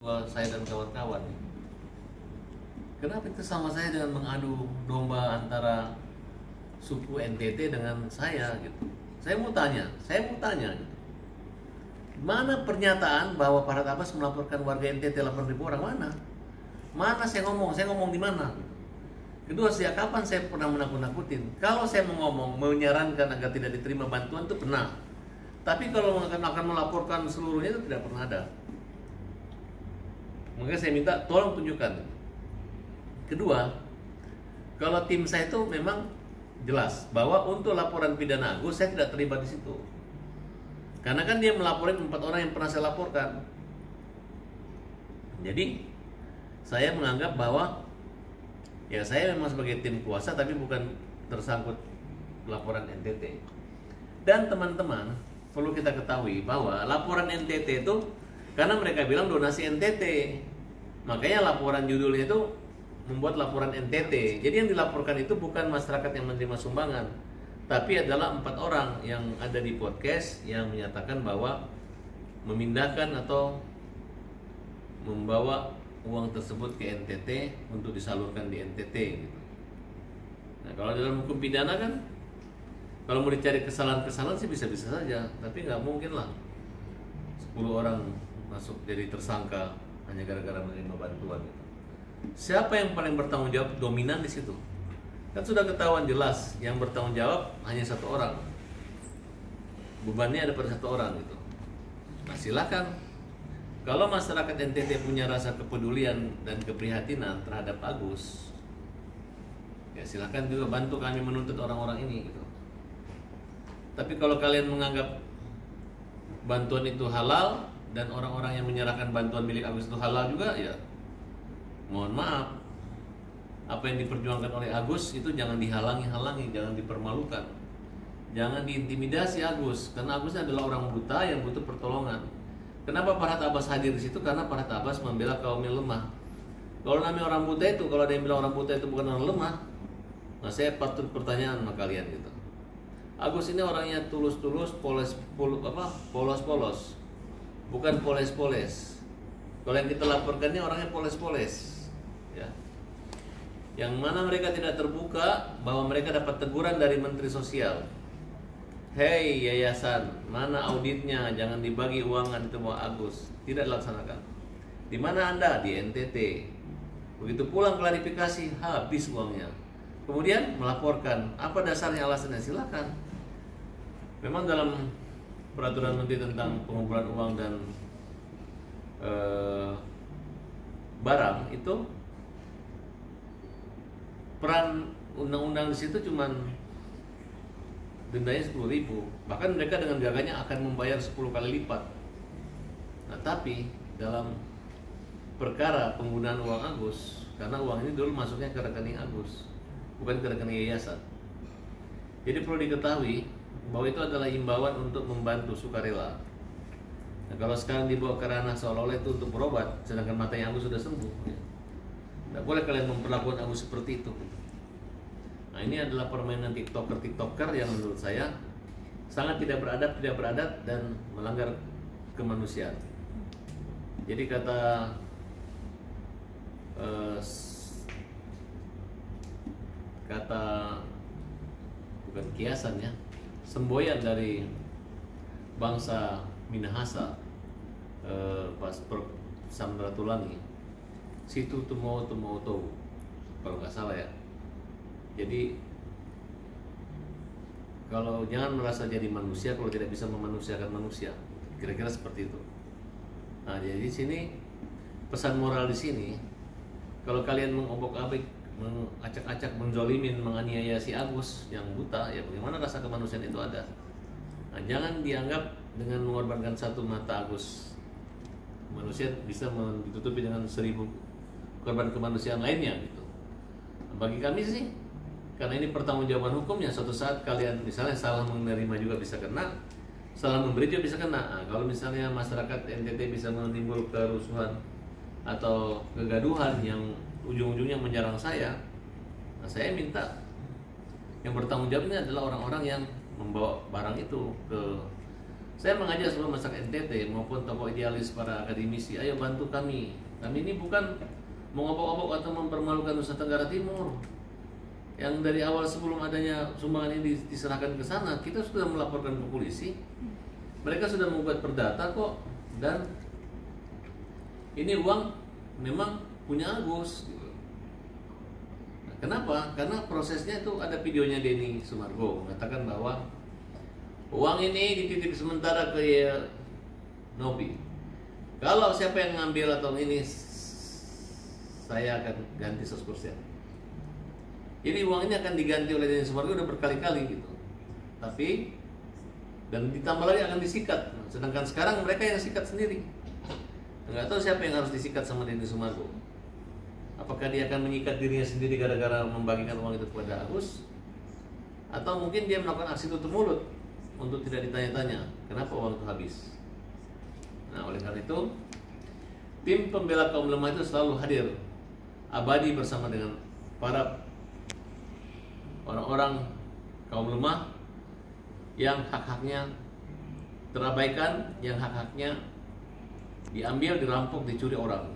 saya dan kawan-kawan. Kenapa itu sama saya dengan mengadu domba antara suku NTT dengan saya gitu. Saya mau tanya gitu. Mana pernyataan bahwa Farhad Abbas melaporkan warga NTT 8.000 orang mana? Mana saya ngomong di mana? Kedua, sejak kapan saya pernah menakut-nakutin? Kalau saya mau ngomong, menyarankan agar tidak diterima bantuan itu pernah. Tapi kalau akan melaporkan seluruhnya itu tidak pernah ada. Makanya saya minta tolong tunjukkan. Kedua, kalau tim saya itu memang jelas bahwa untuk laporan pidana Agus saya tidak terlibat di situ. Karena kan dia melaporin 4 orang yang pernah saya laporkan. Jadi saya menganggap bahwa ya saya memang sebagai tim kuasa tapi bukan tersangkut laporan NTT. Dan teman-teman perlu kita ketahui bahwa laporan NTT itu karena mereka bilang donasi NTT, makanya laporan judulnya itu membuat laporan NTT. Jadi yang dilaporkan itu bukan masyarakat yang menerima sumbangan, tapi adalah 4 orang yang ada di podcast yang menyatakan bahwa memindahkan atau membawa uang tersebut ke NTT untuk disalurkan di NTT gitu. Nah, kalau dalam hukum pidana kan kalau mau dicari kesalahan-kesalahan sih bisa-bisa saja, tapi nggak mungkin lah 10 orang masuk jadi tersangka hanya gara-gara menerima bantuan gitu. Siapa yang paling bertanggung jawab dominan di situ? Kan sudah ketahuan jelas yang bertanggung jawab hanya 1 orang. Bebannya ada pada 1 orang gitu. Nah, silakan. Kalau masyarakat NTT punya rasa kepedulian dan keprihatinan terhadap Agus, ya silakan juga bantu kami menuntut orang-orang ini gitu. Tapi kalau kalian menganggap bantuan itu halal dan orang-orang yang menyerahkan bantuan milik Agus itu halal juga, ya mohon maaf. Apa yang diperjuangkan oleh Agus itu jangan dihalangi-halangi, jangan dipermalukan. Jangan diintimidasi Agus, karena Agus adalah orang buta yang butuh pertolongan. Kenapa Farhad Abbas hadir di situ? Karena Farhad Abbas membela kaum yang lemah. Kalau namanya orang buta itu, kalau ada yang bilang orang buta itu bukan orang lemah, nah saya patut pertanyaan sama kalian gitu. Agus ini orangnya tulus-tulus, polos-polos, bukan poles-poles. Kalau yang kita laporkan ini orangnya poles-poles, ya. Yang mana mereka tidak terbuka bahwa mereka dapat teguran dari Menteri Sosial. Hei yayasan, mana auditnya? Jangan dibagi uangan itu mau Agus. Tidak dilaksanakan. Di mana Anda? Di NTT. Begitu pulang klarifikasi, habis uangnya. Kemudian melaporkan. Apa dasarnya, alasannya? Silakan. Memang dalam peraturan Menteri tentang pengumpulan uang dan barang itu peran undang-undang di situ cuman dendanya 10.000. Bahkan mereka dengan gagahnya akan membayar 10 kali lipat. Nah, tapi dalam perkara penggunaan uang Agus, karena uang ini dulu masuknya ke rekening Agus, bukan ke rekening yayasan. Jadi perlu diketahui bahwa itu adalah himbauan untuk membantu sukarela. Nah, kalau sekarang dibawa ke ranah seolah-olah itu untuk berobat, sedangkan matanya Agus sudah sembuh, ya. Tidak boleh kalian memperlakukan Agus seperti itu. Nah, ini adalah permainan tiktoker yang menurut saya sangat tidak beradab dan melanggar kemanusiaan. Jadi kata bukan kiasan ya, semboyan dari bangsa Minahasa, pas Samratulangi, situ tumo tau, kalau nggak salah ya. Jadi kalau jangan merasa jadi manusia kalau tidak bisa memanusiakan manusia, kira-kira seperti itu. Nah, jadi di sini pesan moral di sini, kalau kalian mengobok-abrik, mengacak-acak, menzolimin, menganiaya si Agus yang buta, ya bagaimana rasa kemanusiaan itu ada? Nah, jangan dianggap dengan mengorbankan 1 mata Agus, manusia bisa ditutupi dengan 1000 korban kemanusiaan lainnya gitu. Nah, bagi kami sih, karena ini pertanggungjawaban hukumnya, suatu saat kalian misalnya salah menerima juga bisa kena, salah memberi juga bisa kena. Nah, kalau misalnya masyarakat NTT bisa menimbul kerusuhan atau kegaduhan yang ujung-ujungnya menyerang saya, nah saya minta yang bertanggung jawab ini adalah orang-orang yang membawa barang itu ke Saya mengajak seluruh masyarakat NTT maupun tokoh idealis para akademisi, ayo bantu kami. Kami ini bukan mengobok-obok atau mempermalukan Nusa Tenggara Timur. Yang dari awal sebelum adanya sumbangan ini diserahkan ke sana, kita sudah melaporkan ke polisi. Mereka sudah membuat perdata kok, dan ini uang memang punya Agus. Nah, kenapa? Karena prosesnya itu ada videonya Denny Sumargo mengatakan bahwa uang ini dititip sementara ke Nobi. Kalau siapa yang ngambil atau ini, saya akan ganti 100%. Ini uang ini akan diganti oleh Denny Sumargo udah berkali-kali gitu. Tapi dan ditambah lagi akan disikat. Sedangkan sekarang mereka yang sikat sendiri. Nggak tahu siapa yang harus disikat sama Denny Sumargo. Apakah dia akan menyikat dirinya sendiri gara-gara membagikan uang itu kepada Agus? Atau mungkin dia melakukan aksi tutup mulut untuk tidak ditanya-tanya kenapa uang itu habis. Nah, oleh karena itu tim pembela kaum lemah itu selalu hadir abadi bersama dengan para orang-orang kaum lemah yang hak-haknya terabaikan, yang hak-haknya diambil, dirampok, dicuri orang.